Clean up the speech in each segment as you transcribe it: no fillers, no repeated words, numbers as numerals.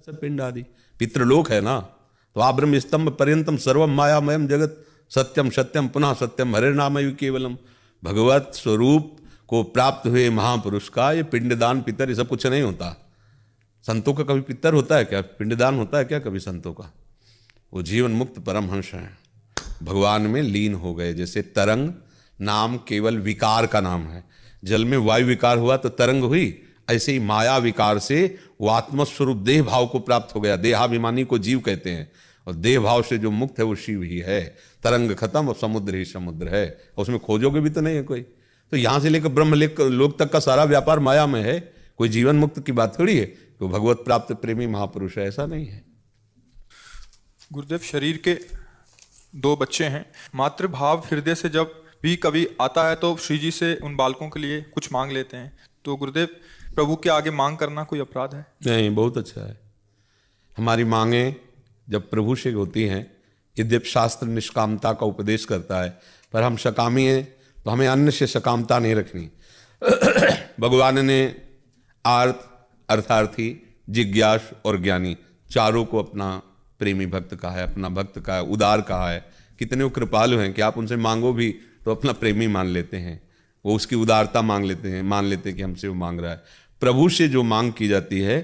पिंड आदि पितृलोक है ना। तो आब्रह्म स्तंभ पर्यंतम सर्वम मायामयम जगत सत्यम सत्यम पुनः सत्यम हरे नाम केवलम। भगवत स्वरूप को प्राप्त हुए महापुरुष का ये पिंडदान पितर ये सब कुछ नहीं होता। संतों का कभी पितर होता है क्या? पिंडदान होता है क्या कभी संतों का? वो जीवन मुक्त परमहंस हैं, भगवान में लीन हो गए। जैसे तरंग नाम केवल विकार का नाम है, जल में वायु विकार हुआ तो तरंग हुई, ऐसे ही माया विकार से वो आत्मस्वरूप देह भाव को प्राप्त हो गया। देहाभिमानी को जीव कहते हैं, और देह भाव से जो मुक्त है वो शिव ही है। तरंग खत्म और समुद्र ही समुद्र है, उसमें खोजोगे भी तो नहीं है कोई। तो यहाँ से लेकर ब्रह्म लोक तक का सारा व्यापार माया में है। कोई जीवन मुक्त की बात थोड़ी है कि भगवत प्राप्त प्रेमी महापुरुष है, ऐसा नहीं है। गुरुदेव, शरीर के 2 बच्चे हैं, मातृभाव हृदय से जब भी कभी आता है तो श्री जी से उन बालकों के लिए कुछ मांग लेते हैं। तो गुरुदेव, प्रभु के आगे मांग करना कोई अपराध है? नहीं, बहुत अच्छा है। हमारी मांगें जब प्रभु से होती हैं, यद्यपि शास्त्र निष्कामता का उपदेश करता है, पर हम सकामी हैं तो हमें अन्य से सकामता नहीं रखनी। भगवान ने आर्त, अर्थार्थी, जिज्ञास और ज्ञानी चारों को अपना प्रेमी भक्त कहा है, अपना भक्त कहा है, उदार कहा है। कितने वो कृपालु हैं कि आप उनसे मांगो भी तो अपना प्रेमी मान लेते हैं, वो उसकी उदारता मान लेते हैं कि हमसे वो मांग रहा है। प्रभु से जो मांग की जाती है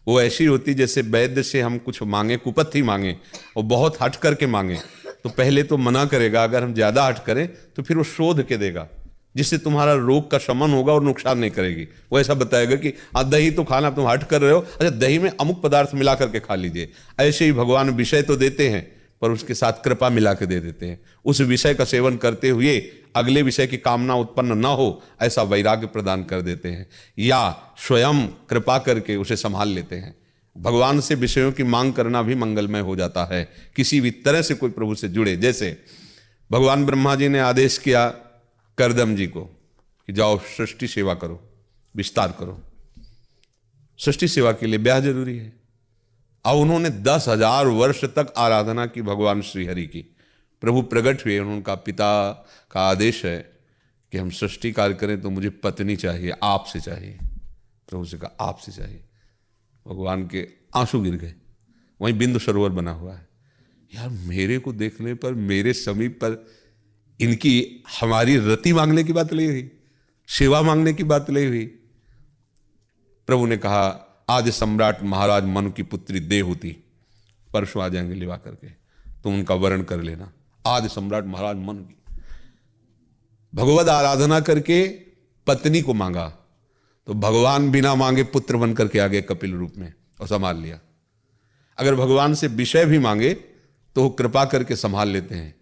वो ऐसी होती जैसे वैद्य से हम कुछ मांगे, कुपथी मांगे और बहुत हट करके मांगे तो पहले तो मना करेगा, अगर हम ज़्यादा हट करें तो फिर वो शोध के देगा जिससे तुम्हारा रोग का शमन होगा और नुकसान नहीं करेगी। वो ऐसा बताएगा कि दही तो खाना तुम हट कर रहे हो, अच्छा दही में अमुक पदार्थ मिला करके खा लीजिए। ऐसे ही भगवान विषय तो देते हैं पर उसके साथ कृपा मिला के दे देते हैं। उस विषय का सेवन करते हुए अगले विषय की कामना उत्पन्न न हो ऐसा वैराग्य प्रदान कर देते हैं, या स्वयं कृपा करके उसे संभाल लेते हैं। भगवान से विषयों की मांग करना भी मंगलमय हो जाता है, किसी भी तरह से कोई प्रभु से जुड़े। जैसे भगवान ब्रह्मा जी ने आदेश किया करदम जी को कि जाओ सृष्टि सेवा करो, विस्तार करो। सृष्टि सेवा के लिए ब्याह जरूरी है। अब उन्होंने 10,000 वर्ष तक आराधना की भगवान श्रीहरि की। प्रभु प्रकट हुए, उनका पिता का आदेश है कि हम सृष्टि कार्य करें तो मुझे पत्नी चाहिए, आपसे चाहिए। प्रभु से कहा आपसे चाहिए। भगवान के आंसू गिर गए। वहीं बिंदु सरोवर बना हुआ है। यार मेरे को देखने पर, मेरे समीप पर इनकी हमारी रति मांगने की बात नहीं हुई, सेवा मांगने की बात नहीं हुई। प्रभु ने कहा आदि सम्राट महाराज मनु की पुत्री देवहूति परसों आ जाएंगे लिवा करके, तुम उनका वर्ण कर लेना। आदि सम्राट महाराज मनु की भगवद आराधना करके पत्नी को मांगा तो भगवान बिना मांगे पुत्र बन करके आ गए कपिल रूप में और संभाल लिया। अगर भगवान से विषय भी मांगे तो वो कृपा करके संभाल लेते हैं।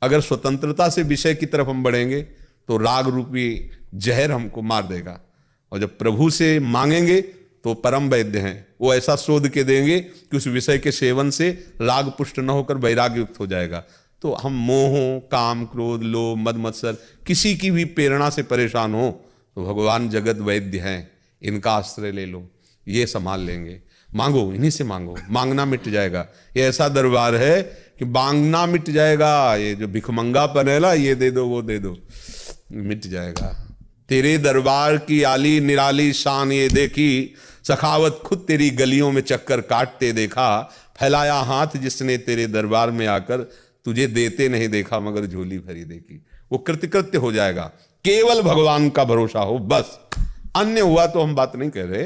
अगर स्वतंत्रता से विषय की तरफ हम बढ़ेंगे तो राग रूपी जहर हमको मार देगा। और जब प्रभु से मांगेंगे तो परम वैद्य हैं, वो ऐसा शोध के देंगे कि उस विषय के सेवन से राग पुष्ट न होकर वैराग्य युक्त हो जाएगा। तो हम मोहों, काम, क्रोध, लोभ, मद मत्सर किसी की भी प्रेरणा से परेशान हो तो भगवान जगत वैद्य हैं, इनका आश्रय ले लो, ये संभाल लेंगे। मांगो, इन्हीं से मांगो, मांगना मिट जाएगा। ये ऐसा दरबार है कि मांगना मिट जाएगा। ये जो भिखमंगापन है ना, ये दे दो वो दे दो, मिट जाएगा। तेरे दरबार की आली निराली शान ये देखी, सखावत खुद तेरी गलियों में चक्कर काटते देखा। फैलाया हाथ जिसने तेरे दरबार में आकर, तुझे देते नहीं देखा मगर झोली भरी देखी। वो कृतकृत्य हो जाएगा। केवल भगवान का भरोसा हो बस। अन्य हुआ तो हम बात नहीं कर रहे।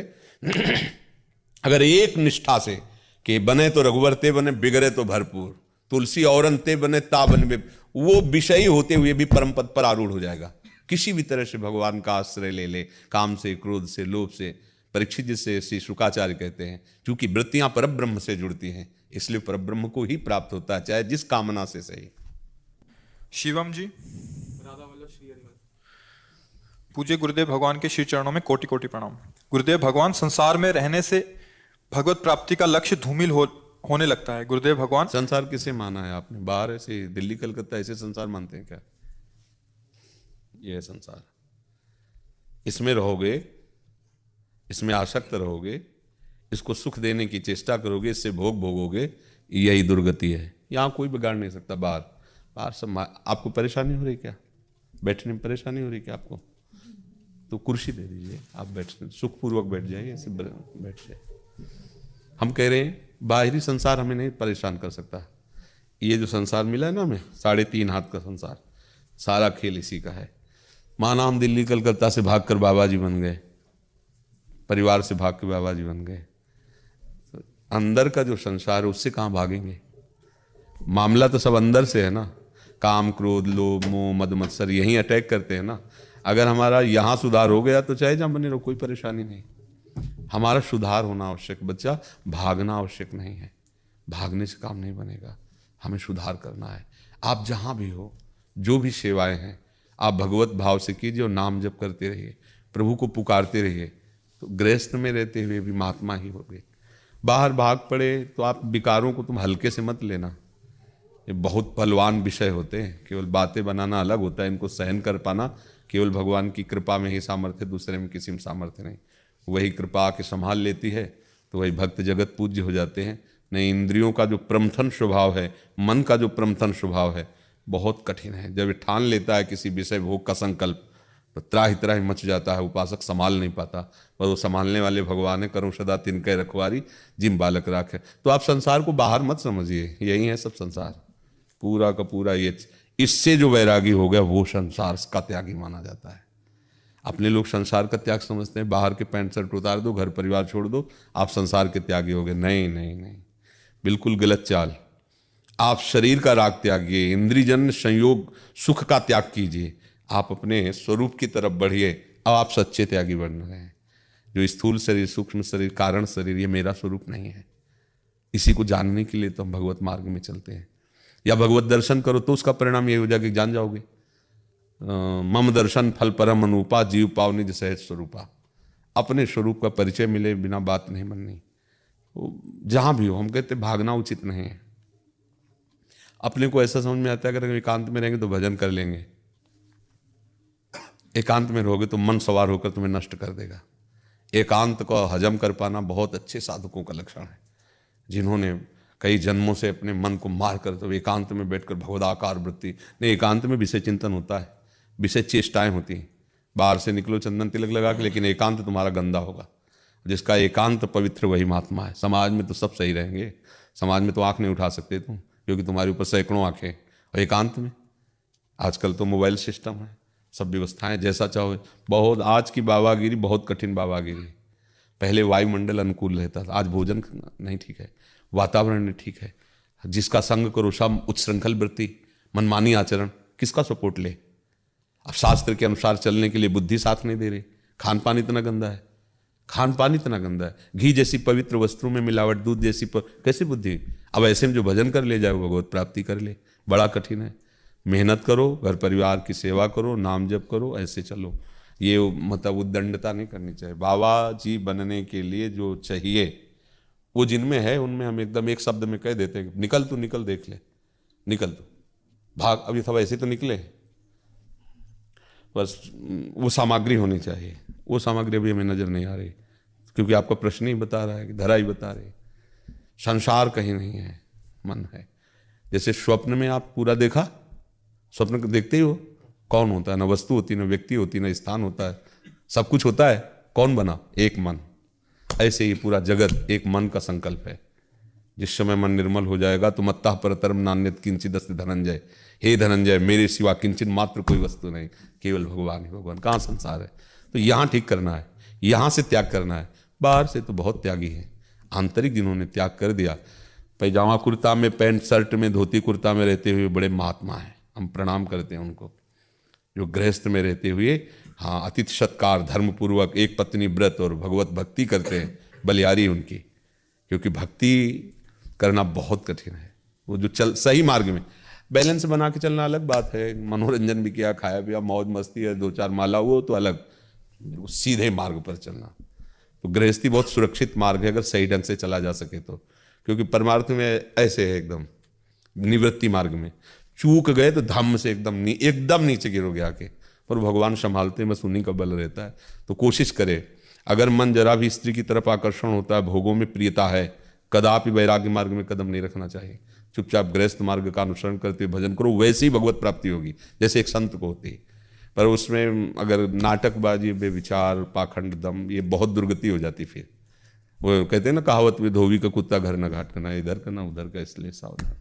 अगर एक निष्ठा से कि बने तो रघुवर ते बने, बिगड़े तो भरपूर, तुलसी औरन ते बने ता बने, वो विषयी होते हुए भी परम पद पर आरूढ़ हो जाएगा। किसी भी तरह से भगवान का आश्रय ले ले, काम से, क्रोध से, लोभ से। परीक्षित जिसे श्री शुकाचार्य कहते हैं, क्योंकि वृत्तियां परब्रह्म से जुड़ती हैं इसलिए परब्रह्म को ही प्राप्त होता है, चाहे जिस कामना से सही। शिवम जी, पूज्य गुरुदेव भगवान के श्री चरणों में कोटि कोटि प्रणाम। गुरुदेव, भगवान संसार में रहने से भगवत प्राप्ति का लक्ष्य धूमिल होने लगता है। गुरुदेव भगवान, संसार किसे माना है आपने? बाहर ऐसे दिल्ली कलकत्ता ऐसे संसार मानते हैं क्या? ये है संसार। इसमें रहोगे, इसमें आसक्त रहोगे, इसको सुख देने की चेष्टा करोगे, इससे भोग भोगोगे, यही दुर्गति है। यहाँ कोई बिगाड़ नहीं सकता। बाहर सब आपको परेशानी हो रही क्या? बैठने में परेशानी हो रही क्या आपको? तो कुर्सी दे दीजिए, आप बैठ सुखपूर्वक बैठ जाइए, ऐसे बैठ जाइए। हम कह रहे हैं बाहरी संसार हमें नहीं परेशान कर सकता। ये जो संसार मिला है ना हमें, 3.5 हाथ का संसार, सारा खेल इसी का है। माना हम दिल्ली कलकत्ता से भागकर बाबा जी बन गए, परिवार से भाग के बाबा जी बन गए, तो अंदर का जो संसार है उससे कहाँ भागेंगे? मामला तो सब अंदर से है ना। काम, क्रोध, लोभ, मोह, मद मत्सर यहीं अटैक करते हैं ना। अगर हमारा यहाँ सुधार हो गया तो चाहे जहाँ बने रहो, कोई परेशानी नहीं। हमारा सुधार होना आवश्यक, बच्चा, भागना आवश्यक नहीं है। भागने से काम नहीं बनेगा, हमें सुधार करना है। आप जहाँ भी हो, जो भी सेवाएं हैं, आप भगवत भाव से कीजिए और नाम जप करते रहिए, प्रभु को पुकारते रहिए, तो गृहस्थ में रहते हुए भी महात्मा ही होगे। बाहर भाग पड़े तो आप विकारों को तुम हल्के से मत लेना। ये बहुत बलवान विषय होते हैं। केवल बातें बनाना अलग होता है, इनको सहन कर पाना केवल भगवान की कृपा में ही सामर्थ्य, दूसरे में किसी में सामर्थ्य नहीं। वही कृपा आके संभाल लेती है तो वही भक्त जगत पूज्य हो जाते हैं। नहीं, इंद्रियों का जो प्रमथन स्वभाव है, मन का जो प्रमथन स्वभाव है, बहुत कठिन है। जब ये ठान लेता है किसी विषय भोग का संकल्प, तो त्राहि त्राहि मच जाता है, उपासक संभाल नहीं पाता। पर वो संभालने वाले भगवान है, करो सदा तिनके रखवारी जिम बालक राखे। तो आप संसार को बाहर मत समझिए, यही है सब संसार, पूरा का पूरा ये। इससे जो वैरागी हो गया वो संसार का त्यागी माना जाता है। अपने लोग संसार का त्याग समझते हैं, बाहर के पैंट शर्ट उतार दो, घर परिवार छोड़ दो, आप संसार के त्यागी हो गए। नहीं नहीं नहीं, बिल्कुल गलत चाल। आप शरीर का राग त्यागिए, इंद्रियजन्य संयोग सुख का त्याग कीजिए, आप अपने स्वरूप की तरफ बढ़िए। अब आप सच्चे त्यागी बन रहे हैं। जो स्थूल शरीर, सूक्ष्म शरीर, कारण शरीर, ये मेरा स्वरूप नहीं है। इसी को जानने के लिए तो हम भगवत मार्ग में चलते हैं। या भगवत दर्शन करो तो उसका परिणाम ये हो जाएगा कि जान जाओगे, मम दर्शन फल परम अनुपा, जीव पाव निज सहज स्वरूपा। अपने स्वरूप का परिचय मिले बिना बात नहीं बननी। जहाँ भी हो, हम कहते भागना उचित नहीं है। अपने को ऐसा समझ में आता है कि अगर एकांत में रहेंगे तो भजन कर लेंगे, एकांत में रहोगे तो मन सवार होकर तुम्हें नष्ट कर देगा। एकांत को हजम कर पाना बहुत अच्छे साधकों का लक्षण है, जिन्होंने कई जन्मों से अपने मन को मार कर तो एकांत में बैठकर भगवदाकार वृत्ति नहीं। एकांत में विषय चिंतन होता है, विषय चेष्टाएं होती हैं। बाहर से निकलो चंदन तिलक लगा के, लेकिन एकांत तुम्हारा गंदा होगा। जिसका एकांत पवित्र वही महात्मा है। समाज में तो सब सही रहेंगे, समाज में तो आंख नहीं उठा सकते तुम, क्योंकि तुम्हारे ऊपर सैकड़ों आंखें। और एकांत में आजकल तो मोबाइल सिस्टम है, सब व्यवस्थाएं जैसा चाहो। बहुत आज की बाबागिरी बहुत कठिन बाबागिरी। पहले वायुमंडल अनुकूल रहता था, आज भोजन नहीं ठीक है, वातावरण नहीं ठीक है। जिसका संग करो सब उच्छृंखल वृत्ति, मनमानी आचरण, किसका सपोर्ट ले? अब शास्त्र के अनुसार चलने के लिए बुद्धि साथ नहीं दे रही। खान पान इतना गंदा है, खान पान इतना गंदा है। घी जैसी पवित्र वस्त्रों में मिलावट, दूध जैसी कैसी बुद्धि? अब ऐसे में जो भजन कर ले जाए वो भगवत प्राप्ति कर ले, बड़ा कठिन है। मेहनत करो, घर परिवार की सेवा करो, नाम जप करो, ऐसे चलो। ये मतलब उद्दंडता नहीं करनी चाहिए। बाबा जी बनने के लिए जो चाहिए वो जिनमें है, उनमें हम एकदम एक शब्द में कह देते हैं, निकल तू निकल, देख ले, निकल तू, भाग। अभी थोड़ा ऐसे तो निकले, बस वो सामग्री होनी चाहिए। वो सामग्री अभी हमें नजर नहीं आ रही, क्योंकि आपका प्रश्न ही बता रहा है कि धरा ही बता रही। संसार कहीं नहीं है, मन है। जैसे स्वप्न में आप पूरा देखा, स्वप्न को देखते ही हो, कौन होता है? ना वस्तु होती, ना व्यक्ति होती, ना स्थान होता है, सब कुछ होता है। कौन बना? एक मन। ऐसे ही पूरा जगत एक मन का संकल्प है। जिस समय मन निर्मल हो जाएगा तो मत्तः परतरम नान्यत किंचिदस्ति धनंजय। हे धनंजय, मेरे सिवा किंचित मात्र कोई वस्तु नहीं, केवल भगवान ही भगवान। कहाँ संसार है? तो यहाँ ठीक करना है, यहाँ से त्याग करना है। बाहर से तो बहुत त्यागी है, आंतरिक जिन्होंने त्याग कर दिया, पैजामा कुर्ता में, पैंट शर्ट में, धोती कुर्ता में रहते हुए बड़े महात्मा हैं, हम प्रणाम करते हैं उनको। जो गृहस्थ में रहते हुए, हाँ, अतिथि सत्कार, धर्मपूर्वक एक पत्नी व्रत और भगवत भक्ति करते हैं, बलियारी उनकी। क्योंकि भक्ति करना बहुत कठिन है। वो जो सही मार्ग में बैलेंस बना के चलना अलग बात है, मनोरंजन भी किया, खाया पिया, मौज मस्ती है, 2-4 माला, वो तो अलग। सीधे मार्ग पर चलना तो गृहस्थी बहुत सुरक्षित मार्ग है, अगर सही ढंग से चला जा सके तो। क्योंकि परमार्थ में ऐसे है, एकदम निवृत्ति मार्ग में चूक गए तो धम्म से एकदम नीचे गिरोगे आके, पर भगवान संभालते हैं, बस उन्हीं का बल रहता है। तो कोशिश करे, अगर मन जरा भी स्त्री की तरफ आकर्षण होता है, भोगों में प्रियता है, कदापि वैराग्य मार्ग में कदम नहीं रखना चाहिए। चुपचाप गृहस्थ मार्ग का अनुसरण करते हुए भजन करो, वैसी भगवत प्राप्ति होगी जैसे एक संत को होती है। पर उसमें अगर नाटकबाजी, बेविचार, पाखंड, दम, ये बहुत दुर्गति हो जाती फिर। वो कहते हैं ना कहावत में, धोबी का कुत्ता घर न घाट करना, इधर करना उधर का, इसलिए सावधान।